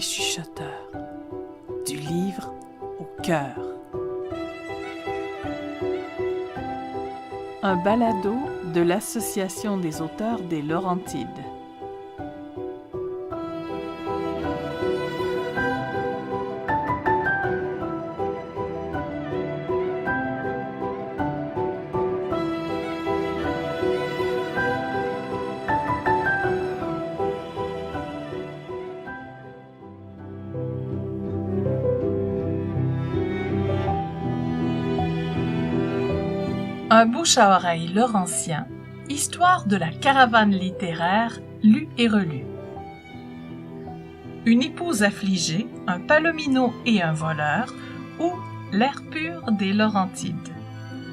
les chuchoteurs, du livre au cœur. Un balado de l'Association des auteurs des Laurentides. Un bouche à oreille laurentien, histoire de la caravane littéraire lue et relue. Une épouse affligée, un palomino et un voleur, ou l'air pur des Laurentides,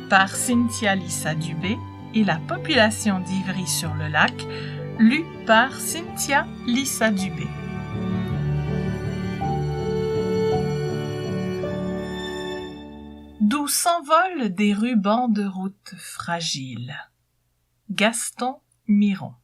par Cynthia Lissa Dubé et la population d'Ivry-sur-le-Lac, lue par Cynthia Lissa Dubé. D'où s'envolent des rubans de route fragiles. Gaston Miron.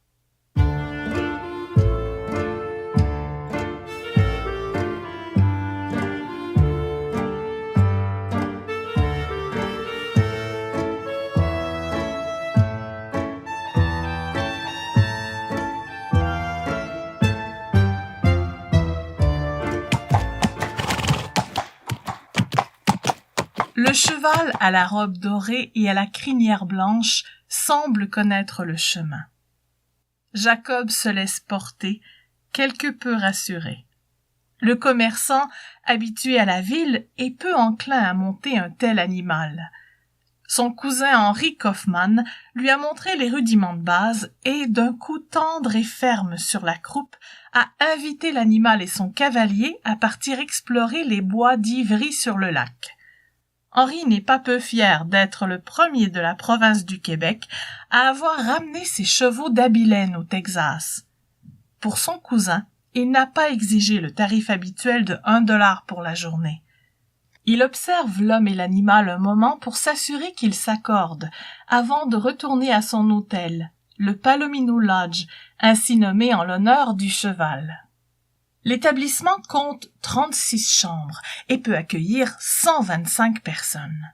Le cheval à la robe dorée et à la crinière blanche semble connaître le chemin. Jacob se laisse porter, quelque peu rassuré. Le commerçant, habitué à la ville, est peu enclin à monter un tel animal. Son cousin Henri Kaufmann lui a montré les rudiments de base et, d'un coup tendre et ferme sur la croupe, a invité l'animal et son cavalier à partir explorer les bois d'Ivry-sur-le-Lac. Henri n'est pas peu fier d'être le premier de la province du Québec à avoir ramené ses chevaux d'Abilène au Texas. Pour son cousin, il n'a pas exigé le tarif habituel de 1 $ pour la journée. Il observe l'homme et l'animal un moment pour s'assurer qu'ils s'accordent, avant de retourner à son hôtel, le Palomino Lodge, ainsi nommé en l'honneur du cheval. L'établissement compte 36 chambres et peut accueillir 125 personnes.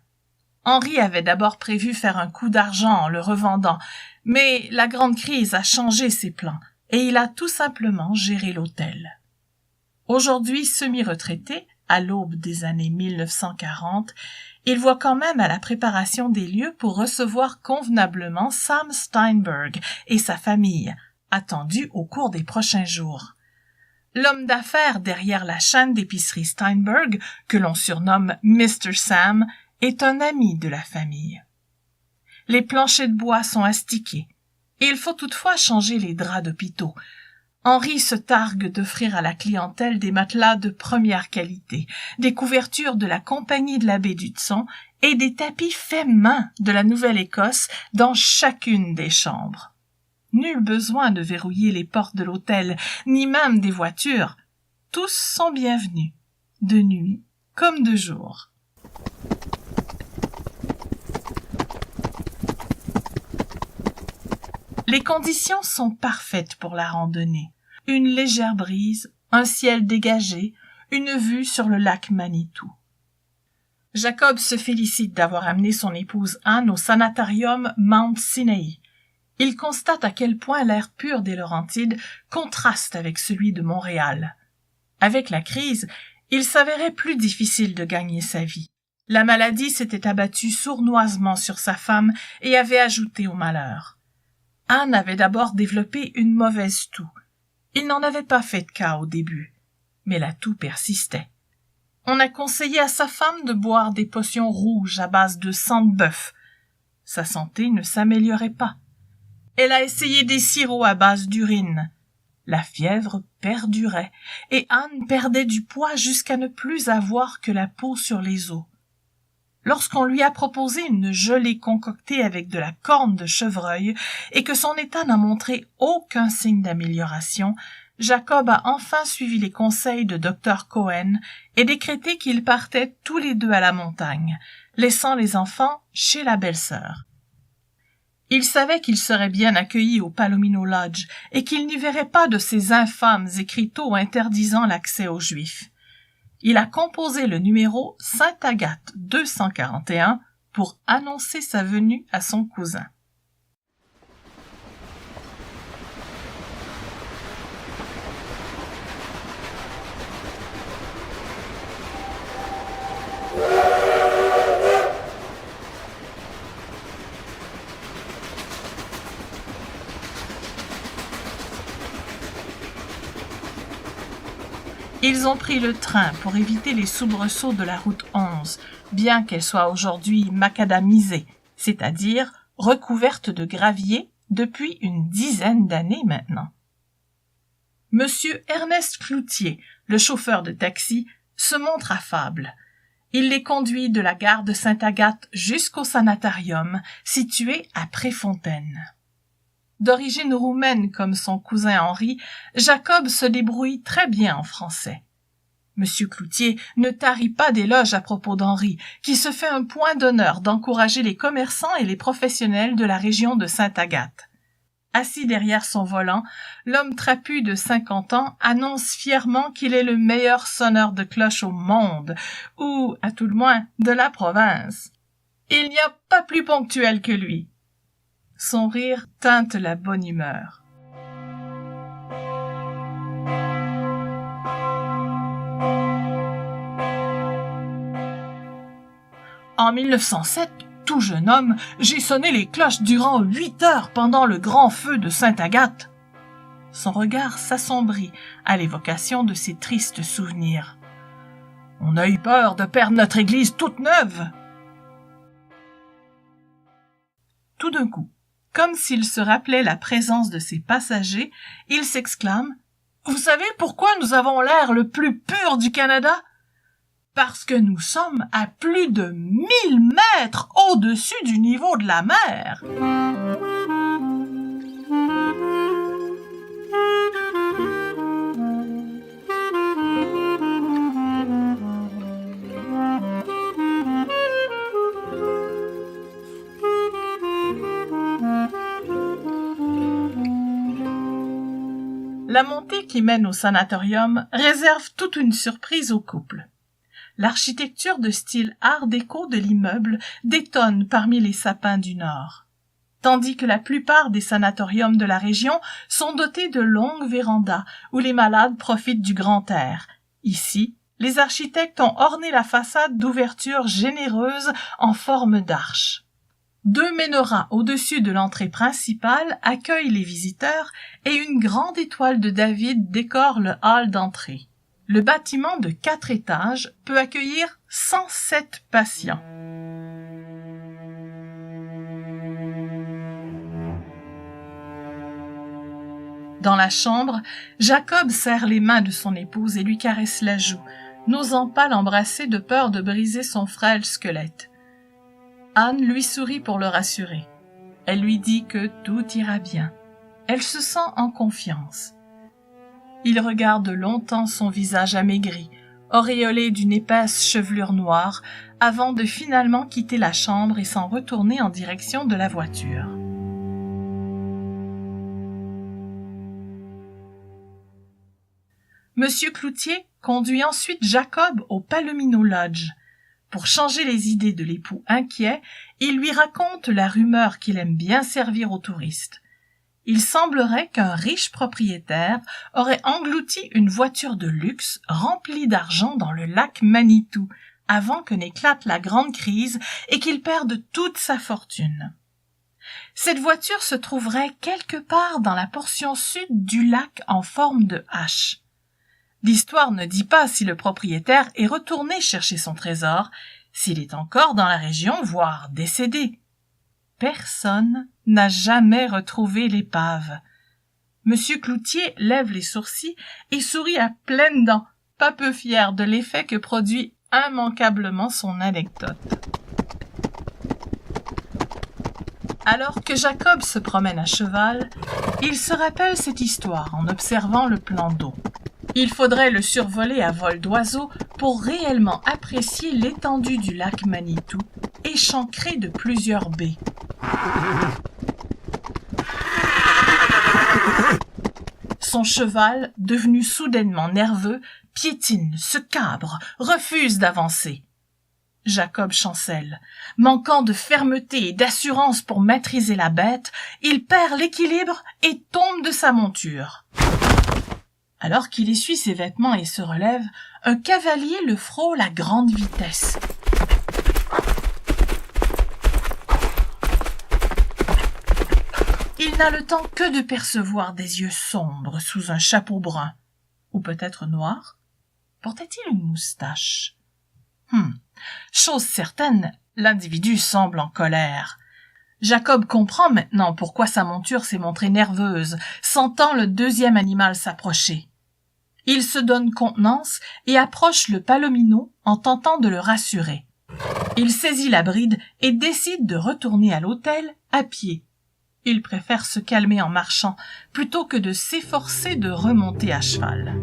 Henri avait d'abord prévu faire un coup d'argent en le revendant, mais la grande crise a changé ses plans et il a tout simplement géré l'hôtel. Aujourd'hui semi-retraité, à l'aube des années 1940, il voit quand même à la préparation des lieux pour recevoir convenablement Sam Steinberg et sa famille, attendus au cours des prochains jours. L'homme d'affaires derrière la chaîne d'épicerie Steinberg, que l'on surnomme Mr. Sam, est un ami de la famille. Les planchers de bois sont astiqués, et il faut toutefois changer les draps d'hôpitaux. Henri se targue d'offrir à la clientèle des matelas de première qualité, des couvertures de la Compagnie de la baie d'Hudson et des tapis faits main de la Nouvelle-Écosse dans chacune des chambres. Nul besoin de verrouiller les portes de l'hôtel, ni même des voitures. Tous sont bienvenus, de nuit comme de jour. Les conditions sont parfaites pour la randonnée. Une légère brise, un ciel dégagé, une vue sur le lac Manitou. Jacob se félicite d'avoir amené son épouse Anne au sanatorium Mount Sinai. Il constate à quel point l'air pur des Laurentides contraste avec celui de Montréal. Avec la crise, il s'avérait plus difficile de gagner sa vie. La maladie s'était abattue sournoisement sur sa femme et avait ajouté au malheur. Anne avait d'abord développé une mauvaise toux. Il n'en avait pas fait de cas au début, mais la toux persistait. On a conseillé à sa femme de boire des potions rouges à base de sang de bœuf. Sa santé ne s'améliorait pas. Elle a essayé des sirops à base d'urine. La fièvre perdurait et Anne perdait du poids jusqu'à ne plus avoir que la peau sur les os. Lorsqu'on lui a proposé une gelée concoctée avec de la corne de chevreuil et que son état n'a montré aucun signe d'amélioration, Jacob a enfin suivi les conseils de Dr. Cohen et décrété qu'ils partaient tous les deux à la montagne, laissant les enfants chez la belle-sœur. Il savait qu'il serait bien accueilli au Palomino Lodge et qu'il n'y verrait pas de ces infâmes écriteaux interdisant l'accès aux Juifs. Il a composé le numéro Sainte-Agathe 241 pour annoncer sa venue à son cousin. Ils ont pris le train pour éviter les soubresauts de la route 11, bien qu'elle soit aujourd'hui macadamisée, c'est-à-dire recouverte de gravier depuis une dizaine d'années maintenant. Monsieur Ernest Cloutier, le chauffeur de taxi, se montre affable. Il les conduit de la gare de Sainte-Agathe jusqu'au sanatorium, situé à Préfontaine. D'origine roumaine comme son cousin Henri, Jacob se débrouille très bien en français. Monsieur Cloutier ne tarit pas d'éloges à propos d'Henri, qui se fait un point d'honneur d'encourager les commerçants et les professionnels de la région de Sainte-Agathe. Assis derrière son volant, l'homme trapu de 50 ans annonce fièrement qu'il est le meilleur sonneur de cloche au monde, ou, à tout le moins, de la province. Il n'y a pas plus ponctuel que lui. Son rire teinte la bonne humeur. En 1907, tout jeune homme, j'ai sonné les cloches durant 8 heures pendant le grand feu de Sainte-Agathe. Son regard s'assombrit à l'évocation de ces tristes souvenirs. On a eu peur de perdre notre église toute neuve. Tout d'un coup, comme s'il se rappelait la présence de ses passagers, il s'exclame « Vous savez pourquoi nous avons l'air le plus pur du Canada ? Parce que nous sommes à plus de 1000 mètres au-dessus du niveau de la mer. » La montée qui mène au sanatorium réserve toute une surprise au couple. L'architecture de style art déco de l'immeuble détonne parmi les sapins du Nord. Tandis que la plupart des sanatoriums de la région sont dotés de longues vérandas où les malades profitent du grand air. Ici, les architectes ont orné la façade d'ouvertures généreuses en forme d'arche. 2 menorahs au-dessus de l'entrée principale accueillent les visiteurs et une grande étoile de David décore le hall d'entrée. Le bâtiment de 4 étages peut accueillir 107 patients. Dans la chambre, Jacob serre les mains de son épouse et lui caresse la joue, n'osant pas l'embrasser de peur de briser son frêle squelette. Anne lui sourit pour le rassurer. Elle lui dit que tout ira bien. Elle se sent en confiance. Il regarde longtemps son visage amaigri, auréolé d'une épaisse chevelure noire, avant de finalement quitter la chambre et s'en retourner en direction de la voiture. Monsieur Cloutier conduit ensuite Jacob au Palomino Lodge. Pour changer les idées de l'époux inquiet, il lui raconte la rumeur qu'il aime bien servir aux touristes. Il semblerait qu'un riche propriétaire aurait englouti une voiture de luxe remplie d'argent dans le lac Manitou, avant que n'éclate la grande crise et qu'il perde toute sa fortune. Cette voiture se trouverait quelque part dans la portion sud du lac en forme de H. L'histoire ne dit pas si le propriétaire est retourné chercher son trésor, s'il est encore dans la région, voire décédé. Personne n'a jamais retrouvé l'épave. Monsieur Cloutier lève les sourcils et sourit à pleines dents, pas peu fier de l'effet que produit immanquablement son anecdote. Alors que Jacob se promène à cheval, il se rappelle cette histoire en observant le plan d'eau. Il faudrait le survoler à vol d'oiseau pour réellement apprécier l'étendue du lac Manitou, échancré de plusieurs baies. Son cheval, devenu soudainement nerveux, piétine, se cabre, refuse d'avancer. Jacob chancelle. Manquant de fermeté et d'assurance pour maîtriser la bête, il perd l'équilibre et tombe de sa monture. Alors qu'il essuie ses vêtements et se relève, un cavalier le frôle à grande vitesse. Il n'a le temps que de percevoir des yeux sombres sous un chapeau brun, ou peut-être noir. Portait-il une moustache? Chose certaine, l'individu semble en colère. Jacob comprend maintenant pourquoi sa monture s'est montrée nerveuse, sentant le deuxième animal s'approcher. Il se donne contenance et approche le palomino en tentant de le rassurer. Il saisit la bride et décide de retourner à l'hôtel à pied. Il préfère se calmer en marchant plutôt que de s'efforcer de remonter à cheval.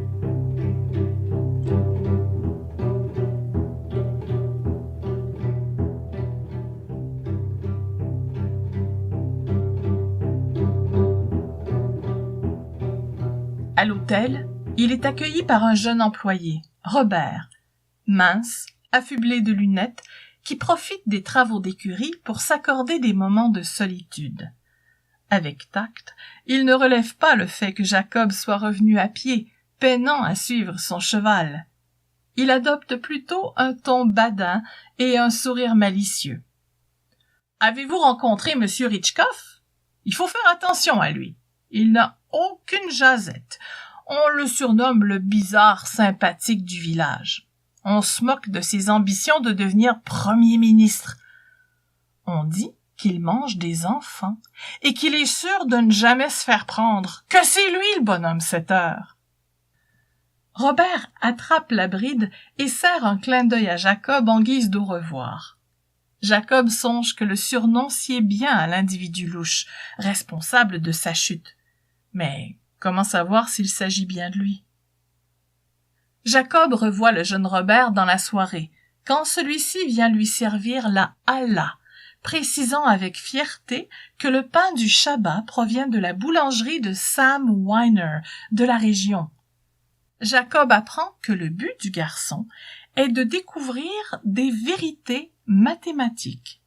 À l'hôtel, il est accueilli par un jeune employé, Robert, mince, affublé de lunettes, qui profite des travaux d'écurie pour s'accorder des moments de solitude. Avec tact, il ne relève pas le fait que Jacob soit revenu à pied, peinant à suivre son cheval. Il adopte plutôt un ton badin et un sourire malicieux. « Avez-vous rencontré M. Ritchkoff? Il faut faire attention à lui. Il n'a aucune jasette. On le surnomme le bizarre sympathique du village. On se moque de ses ambitions de devenir premier ministre. On dit qu'il mange des enfants et qu'il est sûr de ne jamais se faire prendre, que c'est lui le bonhomme 7 heures. » Robert attrape la bride et serre un clin d'œil à Jacob en guise d'au revoir. Jacob songe que le surnom sied bien à l'individu louche, responsable de sa chute. Mais comment savoir s'il s'agit bien de lui? Jacob revoit le jeune Robert dans la soirée, quand celui-ci vient lui servir la hala, précisant avec fierté que le pain du Shabbat provient de la boulangerie de Sam Weiner, de la région. Jacob apprend que le but du garçon est de découvrir des vérités mathématiques.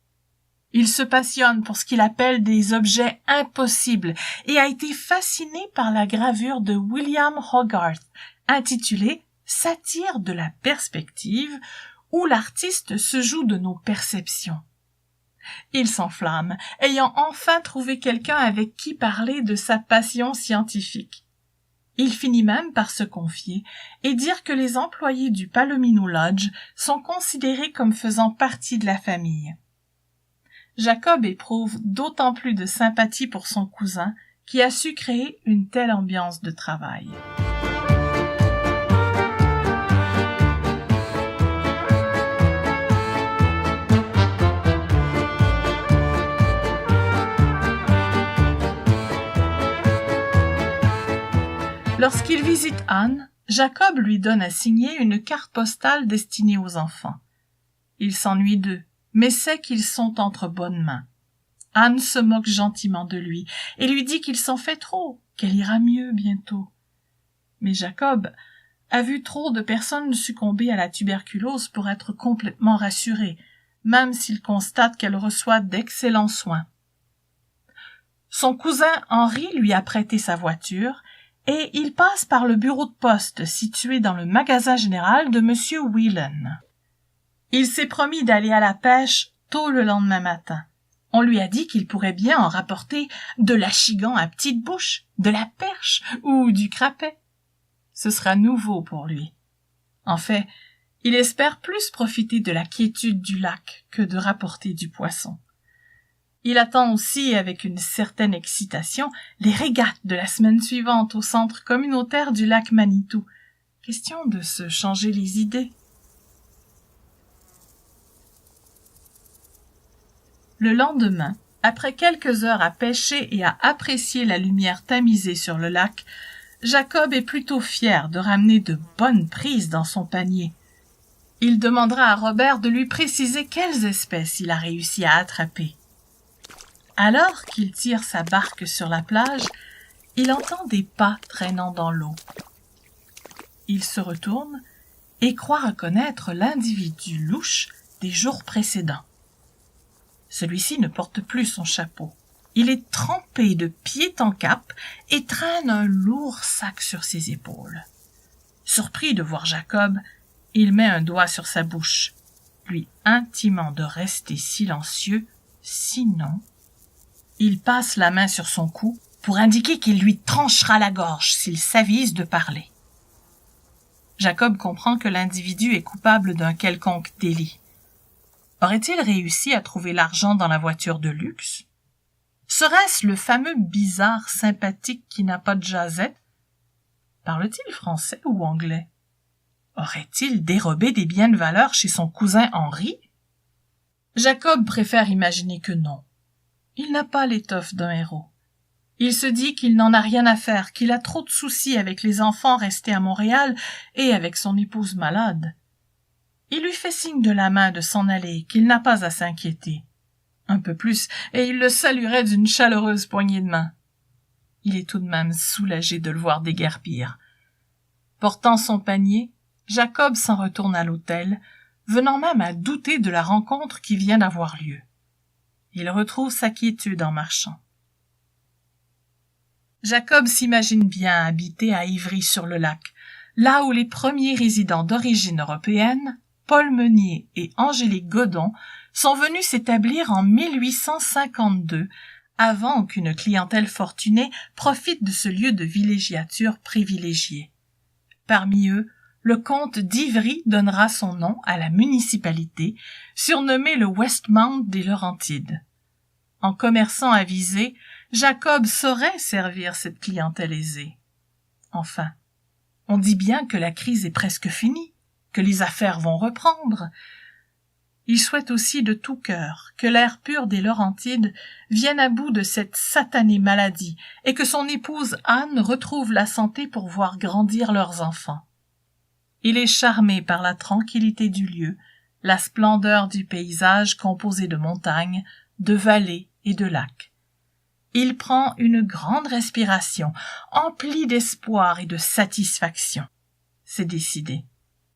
Il se passionne pour ce qu'il appelle des objets impossibles et a été fasciné par la gravure de William Hogarth, intitulée « Satire de la perspective », où l'artiste se joue de nos perceptions. Il s'enflamme, ayant enfin trouvé quelqu'un avec qui parler de sa passion scientifique. Il finit même par se confier et dire que les employés du Palomino Lodge sont considérés comme faisant partie de la famille. Jacob éprouve d'autant plus de sympathie pour son cousin qui a su créer une telle ambiance de travail. Lorsqu'il visite Anne, Jacob lui donne à signer une carte postale destinée aux enfants. Il s'ennuie d'eux, mais sait qu'ils sont entre bonnes mains. Anne se moque gentiment de lui et lui dit qu'il s'en fait trop, qu'elle ira mieux bientôt. Mais Jacob a vu trop de personnes succomber à la tuberculose pour être complètement rassuré, même s'il constate qu'elle reçoit d'excellents soins. Son cousin Henri lui a prêté sa voiture et il passe par le bureau de poste situé dans le magasin général de Monsieur Whelan. Il s'est promis d'aller à la pêche tôt le lendemain matin. On lui a dit qu'il pourrait bien en rapporter de l'achigan à petite bouche, de la perche ou du crapet. Ce sera nouveau pour lui. En fait, il espère plus profiter de la quiétude du lac que de rapporter du poisson. Il attend aussi avec une certaine excitation les régates de la semaine suivante au centre communautaire du lac Manitou. Question de se changer les idées. Le lendemain, après quelques heures à pêcher et à apprécier la lumière tamisée sur le lac, Jacob est plutôt fier de ramener de bonnes prises dans son panier. Il demandera à Robert de lui préciser quelles espèces il a réussi à attraper. Alors qu'il tire sa barque sur la plage, il entend des pas traînant dans l'eau. Il se retourne et croit reconnaître l'individu louche des jours précédents. Celui-ci ne porte plus son chapeau. Il est trempé de pied en cap et traîne un lourd sac sur ses épaules. Surpris de voir Jacob, il met un doigt sur sa bouche, lui intimant de rester silencieux, sinon... Il passe la main sur son cou pour indiquer qu'il lui tranchera la gorge s'il s'avise de parler. Jacob comprend que l'individu est coupable d'un quelconque délit. Aurait-il réussi à trouver l'argent dans la voiture de luxe? Serait-ce le fameux bizarre sympathique qui n'a pas de jasette? Parle-t-il français ou anglais? Aurait-il dérobé des biens de valeur chez son cousin Henri? Jacob préfère imaginer que non. Il n'a pas l'étoffe d'un héros. Il se dit qu'il n'en a rien à faire, qu'il a trop de soucis avec les enfants restés à Montréal et avec son épouse malade. Il lui fait signe de la main de s'en aller, qu'il n'a pas à s'inquiéter. Un peu plus, et il le saluerait d'une chaleureuse poignée de main. Il est tout de même soulagé de le voir déguerpir. Portant son panier, Jacob s'en retourne à l'hôtel, venant même à douter de la rencontre qui vient d'avoir lieu. Il retrouve sa quiétude en marchant. Jacob s'imagine bien habiter à Ivry-sur-le-Lac, là où les premiers résidents d'origine européenne, Paul Meunier et Angélique Godon, sont venus s'établir en 1852, avant qu'une clientèle fortunée profite de ce lieu de villégiature privilégié. Parmi eux, le comte d'Ivry donnera son nom à la municipalité, surnommée le Westmount des Laurentides. En commerçant avisé, Jacob saurait servir cette clientèle aisée. Enfin, on dit bien que la crise est presque finie, que les affaires vont reprendre. Il souhaite aussi de tout cœur que l'air pur des Laurentides vienne à bout de cette satanée maladie et que son épouse Anne retrouve la santé pour voir grandir leurs enfants. Il est charmé par la tranquillité du lieu, la splendeur du paysage composé de montagnes, de vallées et de lacs. Il prend une grande respiration, empli d'espoir et de satisfaction. C'est décidé.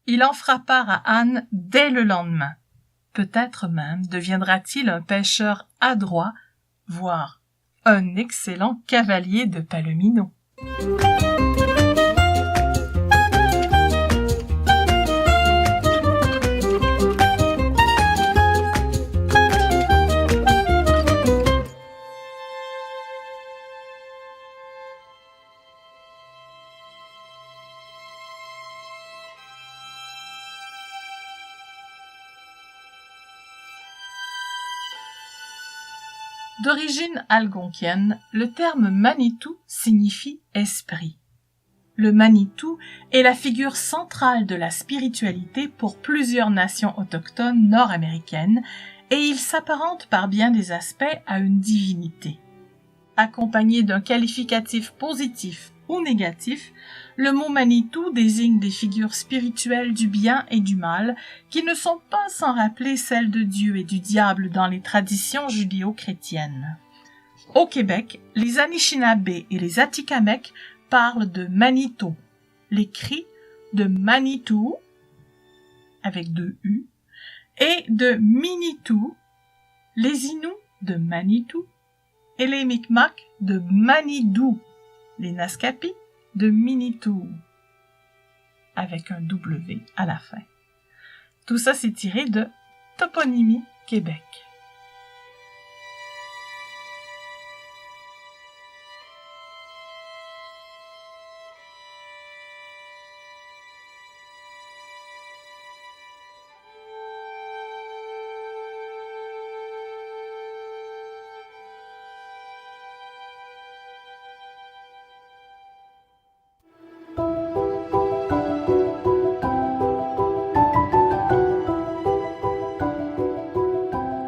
Il en fera part à Anne dès le lendemain. Peut-être même deviendra-t-il un pêcheur adroit, voire un excellent cavalier de Palomino. D'origine algonquienne, le terme Manitou signifie esprit. Le Manitou est la figure centrale de la spiritualité pour plusieurs nations autochtones nord-américaines et il s'apparente par bien des aspects à une divinité. Accompagné d'un qualificatif positif ou négatif, le mot Manitou désigne des figures spirituelles du bien et du mal qui ne sont pas sans rappeler celles de Dieu et du diable dans les traditions judéo-chrétiennes. Au Québec, les Anishinabés et les Atikamekw parlent de Manitou, les Cris de Manitou, avec 2 U, et de Minitou, les Inuits de Manitou, et les Micmacs de Manidou, les Naskapi de Minitou, avec un W à la fin. Tout ça, c'est tiré de Toponymie Québec.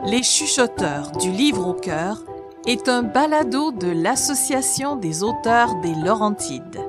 Les chuchoteurs du livre au cœur est un balado de l'Association des auteurs des Laurentides.